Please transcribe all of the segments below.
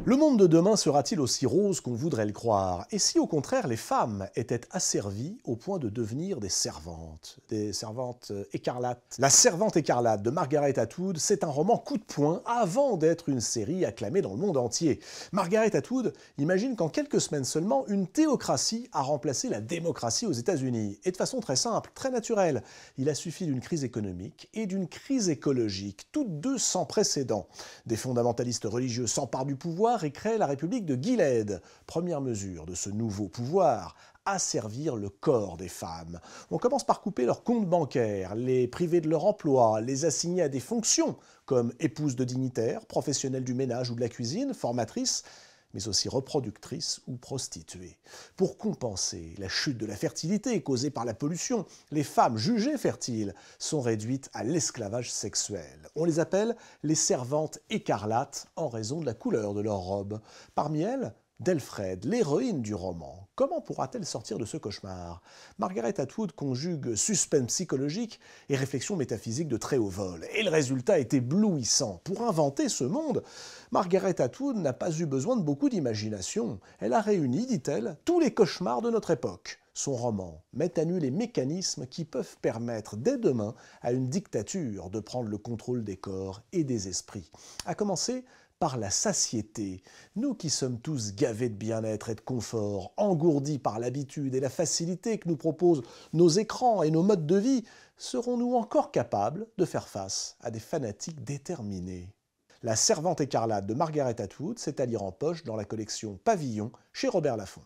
Le monde de demain sera-t-il aussi rose qu'on voudrait le croire? Et si au contraire les femmes étaient asservies au point de devenir des servantes écarlates? La Servante écarlate de Margaret Atwood, c'est un roman coup de poing avant d'être une série acclamée dans le monde entier. Margaret Atwood imagine qu'en quelques semaines seulement, une théocratie a remplacé la démocratie aux États-Unis. Et de façon très simple, très naturelle. Il a suffi d'une crise économique et d'une crise écologique, toutes deux sans précédent. Des fondamentalistes religieux s'emparent du pouvoir et créent la République de Gilead. Première mesure de ce nouveau pouvoir, asservir le corps des femmes. On commence par couper leurs comptes bancaires, les priver de leur emploi, les assigner à des fonctions comme épouse de dignitaires, professionnelle du ménage ou de la cuisine, formatrice, mais aussi reproductrice ou prostituée. Pour compenser la chute de la fertilité causée par la pollution, les femmes jugées fertiles sont réduites à l'esclavage sexuel. On les appelle les servantes écarlates en raison de la couleur de leur robe. Parmi elles, Delfred, l'héroïne du roman. Comment pourra-t-elle sortir de ce cauchemar? Margaret Atwood conjugue suspense psychologique et réflexion métaphysique de très haut vol. Et le résultat est éblouissant. Pour inventer ce monde, Margaret Atwood n'a pas eu besoin de beaucoup d'imagination. Elle a réuni, dit-elle, tous les cauchemars de notre époque. Son roman met à nu les mécanismes qui peuvent permettre dès demain à une dictature de prendre le contrôle des corps et des esprits. À commencer par la satiété. Nous qui sommes tous gavés de bien-être et de confort, engourdis par l'habitude et la facilité que nous proposent nos écrans et nos modes de vie, serons-nous encore capables de faire face à des fanatiques déterminés? La Servante écarlate de Margaret Atwood, c'est à lire en poche dans la collection Pavillon chez Robert Laffont.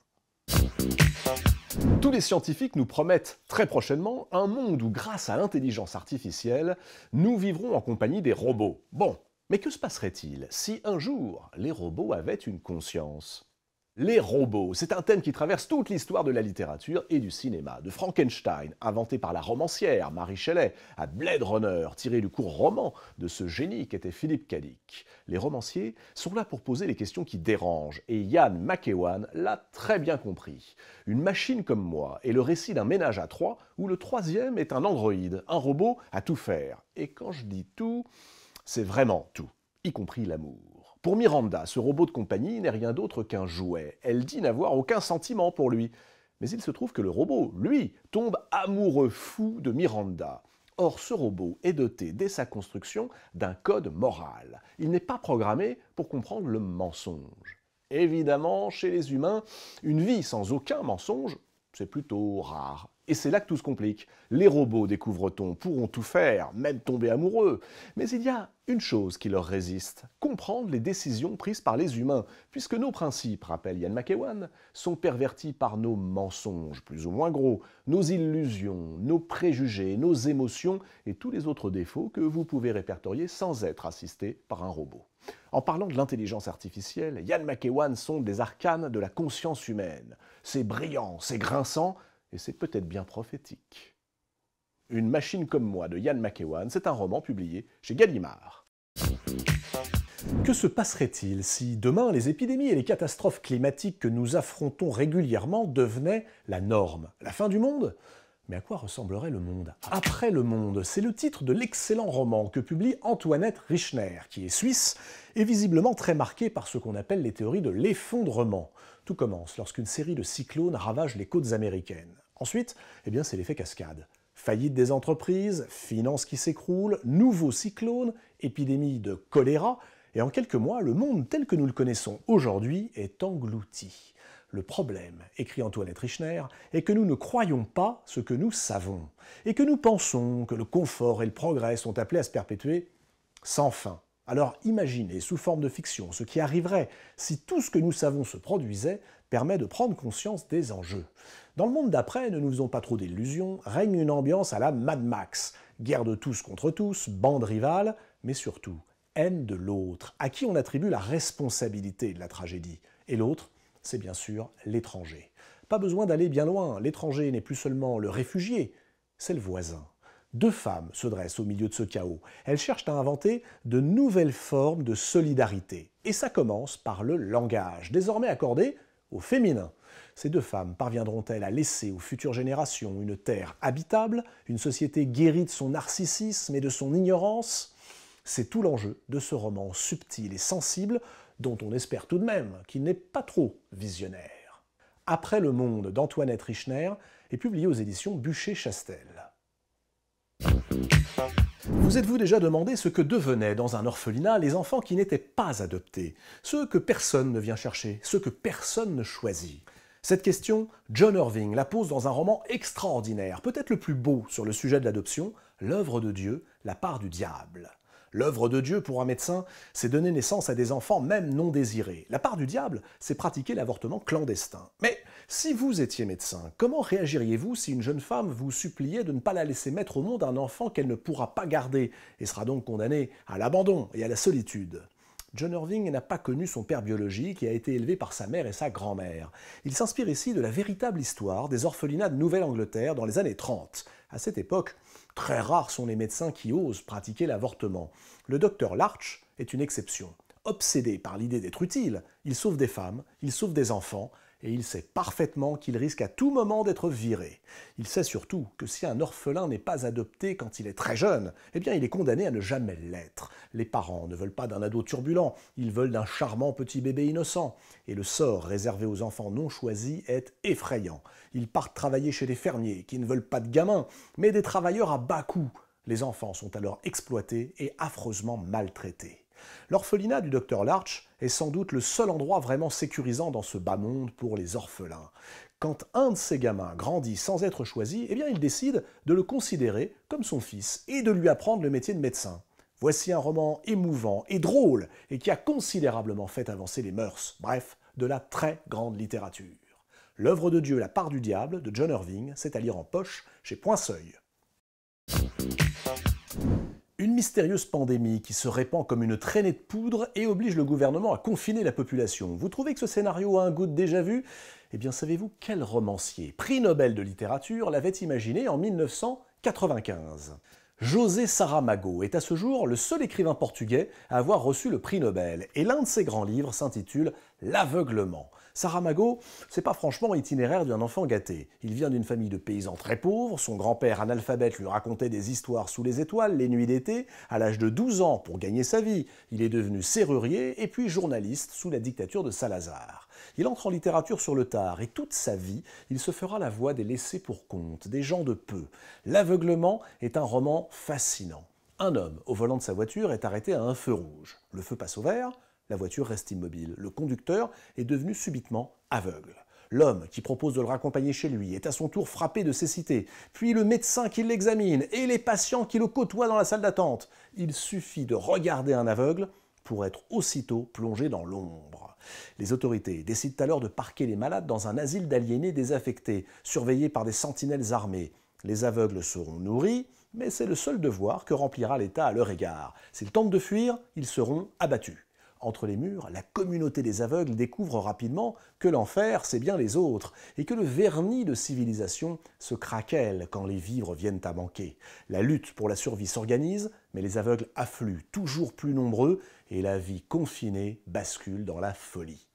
Tous les scientifiques nous promettent très prochainement un monde où, grâce à l'intelligence artificielle, nous vivrons en compagnie des robots. Bon, mais que se passerait-il si un jour les robots avaient une conscience? Les robots, c'est un thème qui traverse toute l'histoire de la littérature et du cinéma. De Frankenstein, inventé par la romancière Mary Shelley, à Blade Runner, tiré du court roman de ce génie qu'était Philip K. Dick. Les romanciers sont là pour poser les questions qui dérangent, et Ian McEwan l'a très bien compris. Une machine comme moi est le récit d'un ménage à trois où le troisième est un androïde, un robot à tout faire. Et quand je dis tout, c'est vraiment tout, y compris l'amour. Pour Miranda, ce robot de compagnie n'est rien d'autre qu'un jouet. Elle dit n'avoir aucun sentiment pour lui. Mais il se trouve que le robot, lui, tombe amoureux fou de Miranda. Or, ce robot est doté, dès sa construction, d'un code moral. Il n'est pas programmé pour comprendre le mensonge. Évidemment, chez les humains, une vie sans aucun mensonge, c'est plutôt rare. Et c'est là que tout se complique. Les robots, découvre-t-on, pourront tout faire, même tomber amoureux. Mais il y a une chose qui leur résiste, comprendre les décisions prises par les humains, puisque nos principes, rappelle Ian McEwan, sont pervertis par nos mensonges, plus ou moins gros, nos illusions, nos préjugés, nos émotions et tous les autres défauts que vous pouvez répertorier sans être assisté par un robot. En parlant de l'intelligence artificielle, Ian McEwan sonde les arcanes de la conscience humaine. C'est brillant, c'est grinçant, et c'est peut-être bien prophétique. Une machine comme moi de Ian McEwan, c'est un roman publié chez Gallimard. Que se passerait-il si demain les épidémies et les catastrophes climatiques que nous affrontons régulièrement devenaient la norme? La fin du monde? Mais à quoi ressemblerait le monde après le monde? C'est le titre de l'excellent roman que publie Antoinette Richner, qui est suisse et visiblement très marquée par ce qu'on appelle les théories de l'effondrement. Tout commence lorsqu'une série de cyclones ravage les côtes américaines. Ensuite, c'est l'effet cascade. Faillite des entreprises, finances qui s'écroulent, nouveaux cyclones, épidémie de choléra, et en quelques mois, le monde tel que nous le connaissons aujourd'hui est englouti. Le problème, écrit Antoinette Richner, est que nous ne croyons pas ce que nous savons, et que nous pensons que le confort et le progrès sont appelés à se perpétuer sans fin. Alors imaginez, sous forme de fiction, ce qui arriverait si tout ce que nous savons se produisait permet de prendre conscience des enjeux. Dans le monde d'après, ne nous faisons pas trop d'illusions, règne une ambiance à la Mad Max. Guerre de tous contre tous, bande rivale, mais surtout haine de l'autre, à qui on attribue la responsabilité de la tragédie. Et l'autre, c'est bien sûr l'étranger. Pas besoin d'aller bien loin, l'étranger n'est plus seulement le réfugié, c'est le voisin. Deux femmes se dressent au milieu de ce chaos. Elles cherchent à inventer de nouvelles formes de solidarité. Et ça commence par le langage, désormais accordé au féminin. Ces deux femmes parviendront-elles à laisser aux futures générations une terre habitable, une société guérie de son narcissisme et de son ignorance? C'est tout l'enjeu de ce roman subtil et sensible dont on espère tout de même qu'il n'est pas trop visionnaire. Après le monde d'Antoinette Richner est publié aux éditions Buchet-Chastel. Vous êtes-vous déjà demandé ce que devenaient dans un orphelinat les enfants qui n'étaient pas adoptés, ceux que personne ne vient chercher, ceux que personne ne choisit? Cette question, John Irving la pose dans un roman extraordinaire, peut-être le plus beau sur le sujet de l'adoption, L'œuvre de Dieu, la part du diable. L'œuvre de Dieu, pour un médecin, c'est donner naissance à des enfants même non désirés. La part du diable, c'est pratiquer l'avortement clandestin. Mais si vous étiez médecin, comment réagiriez-vous si une jeune femme vous suppliait de ne pas la laisser mettre au monde un enfant qu'elle ne pourra pas garder et sera donc condamnée à l'abandon et à la solitude? John Irving n'a pas connu son père biologique et a été élevé par sa mère et sa grand-mère. Il s'inspire ici de la véritable histoire des orphelinats de Nouvelle-Angleterre dans les années 30. À cette époque, très rares sont les médecins qui osent pratiquer l'avortement. Le docteur Larch est une exception. Obsédé par l'idée d'être utile, il sauve des femmes, il sauve des enfants, et il sait parfaitement qu'il risque à tout moment d'être viré. Il sait surtout que si un orphelin n'est pas adopté quand il est très jeune, eh bien il est condamné à ne jamais l'être. Les parents ne veulent pas d'un ado turbulent, ils veulent d'un charmant petit bébé innocent. Et le sort réservé aux enfants non choisis est effrayant. Ils partent travailler chez des fermiers qui ne veulent pas de gamins, mais des travailleurs à bas coût. Les enfants sont alors exploités et affreusement maltraités. L'orphelinat du docteur Larch est sans doute le seul endroit vraiment sécurisant dans ce bas monde pour les orphelins. Quand un de ces gamins grandit sans être choisi, eh bien il décide de le considérer comme son fils et de lui apprendre le métier de médecin. Voici un roman émouvant et drôle et qui a considérablement fait avancer les mœurs, bref, de la très grande littérature. L'œuvre de Dieu, la part du diable, de John Irving, c'est à lire en poche chez Point Seuil. Une mystérieuse pandémie qui se répand comme une traînée de poudre et oblige le gouvernement à confiner la population. Vous trouvez que ce scénario a un goût de déjà-vu? Eh bien, savez-vous quel romancier, prix Nobel de littérature, l'avait imaginé en 1995? José Saramago est à ce jour le seul écrivain portugais à avoir reçu le prix Nobel, et l'un de ses grands livres s'intitule L'aveuglement. Saramago, c'est pas franchement itinéraire d'un enfant gâté. Il vient d'une famille de paysans très pauvres, son grand-père analphabète lui racontait des histoires sous les étoiles, les nuits d'été. À l'âge de 12 ans, pour gagner sa vie, il est devenu serrurier et puis journaliste sous la dictature de Salazar. Il entre en littérature sur le tard et toute sa vie, il se fera la voix des laissés pour compte, des gens de peu. L'aveuglement est un roman fascinant. Un homme au volant de sa voiture est arrêté à un feu rouge. Le feu passe au vert. La voiture reste immobile. Le conducteur est devenu subitement aveugle. L'homme qui propose de le raccompagner chez lui est à son tour frappé de cécité. Puis le médecin qui l'examine et les patients qui le côtoient dans la salle d'attente. Il suffit de regarder un aveugle pour être aussitôt plongé dans l'ombre. Les autorités décident alors de parquer les malades dans un asile d'aliénés désaffectés, surveillés par des sentinelles armées. Les aveugles seront nourris, mais c'est le seul devoir que remplira l'État à leur égard. S'ils tentent de fuir, ils seront abattus. Entre les murs, la communauté des aveugles découvre rapidement que l'enfer, c'est bien les autres, et que le vernis de civilisation se craquelle quand les vivres viennent à manquer. La lutte pour la survie s'organise, mais les aveugles affluent toujours plus nombreux, et la vie confinée bascule dans la folie.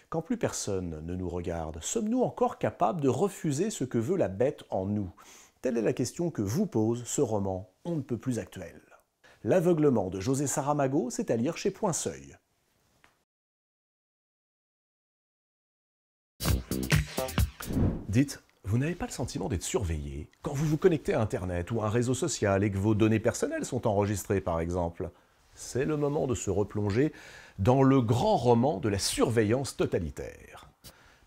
Quand plus personne ne nous regarde, sommes-nous encore capables de refuser ce que veut la bête en nous? Telle est la question que vous pose ce roman on ne peut plus actuel. L'aveuglement de José Saramago, c'est à lire chez Point Seuil. Dites, vous n'avez pas le sentiment d'être surveillé quand vous vous connectez à Internet ou à un réseau social et que vos données personnelles sont enregistrées, par exemple? C'est le moment de se replonger dans le grand roman de la surveillance totalitaire.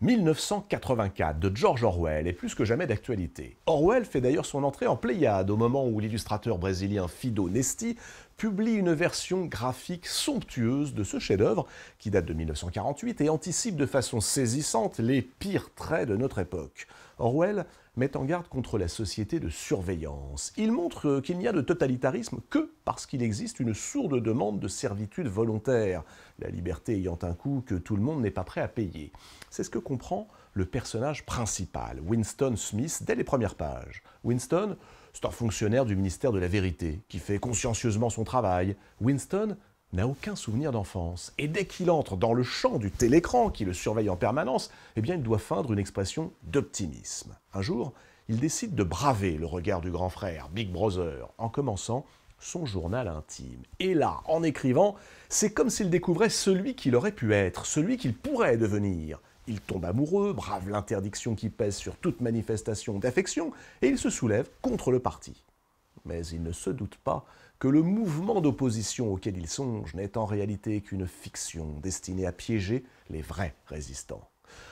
1984 de George Orwell est plus que jamais d'actualité. Orwell fait d'ailleurs son entrée en Pléiade au moment où l'illustrateur brésilien Fido Nesti publie une version graphique somptueuse de ce chef-d'œuvre qui date de 1948 et anticipe de façon saisissante les pires traits de notre époque. Orwell met en garde contre la société de surveillance. Il montre qu'il n'y a de totalitarisme que parce qu'il existe une sourde demande de servitude volontaire, la liberté ayant un coût que tout le monde n'est pas prêt à payer. C'est ce que comprend le personnage principal, Winston Smith, dès les premières pages. Winston, c'est un fonctionnaire du ministère de la Vérité, qui fait consciencieusement son travail. Winston n'a aucun souvenir d'enfance, et dès qu'il entre dans le champ du télécran qui le surveille en permanence, eh bien il doit feindre une expression d'optimisme. Un jour, il décide de braver le regard du grand frère, Big Brother, en commençant son journal intime. Et là, en écrivant, c'est comme s'il découvrait celui qu'il aurait pu être, celui qu'il pourrait devenir. Il tombe amoureux, brave l'interdiction qui pèse sur toute manifestation d'affection, et il se soulève contre le parti. Mais il ne se doute pas que le mouvement d'opposition auquel il songe n'est en réalité qu'une fiction destinée à piéger les vrais résistants.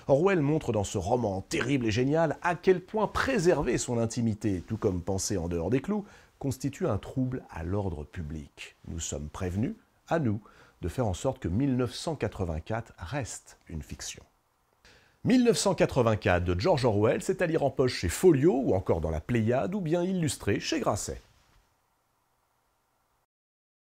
Orwell montre dans ce roman terrible et génial à quel point préserver son intimité, tout comme penser en dehors des clous, constitue un trouble à l'ordre public. Nous sommes prévenus, à nous, de faire en sorte que 1984 reste une fiction. 1984 de George Orwell, c'est à lire en poche chez Folio ou encore dans la Pléiade ou bien illustré chez Grasset.